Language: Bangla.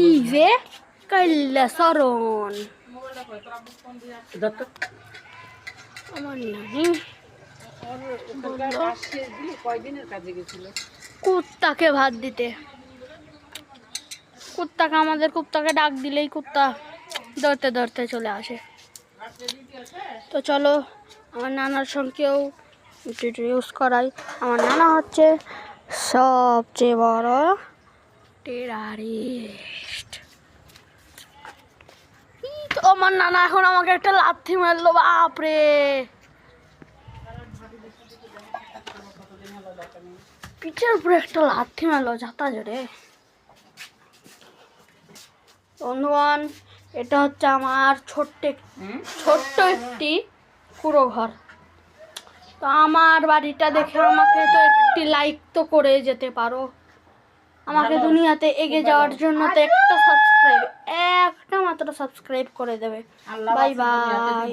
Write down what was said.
ই যে কাইল্লা সরণ আমার নানি কুত্তাকে ভাত দিতে। কুত্তাকে আমাদের কুত্তাকে ডাক দিলেই কুত্তা ধরতে ধরতে চলে আসে। তো চলো আমার নানার সঙ্গেও ইউজ করাই। আমার নানা হচ্ছে সবচেয়ে বড় টেরারিস্ট। তো আমার নানা এখন আমাকে একটা লাথি মারলো, বাপরে। পিঠের উপরে একটা লাথি মারলো যাতা জোরে। বন্ধুগণ, এটা হচ্ছে আমার ছোট্ট একটি পুরো ঘর। তো আমার বাড়িটা দেখে আমাকে তো একটি লাইক তো করে যেতে পারো। আমাকে দুনিয়াতে এগিয়ে যাওয়ার জন্য তো একটা মাত্র সাবস্ক্রাইব করে দেবে। Bye bye.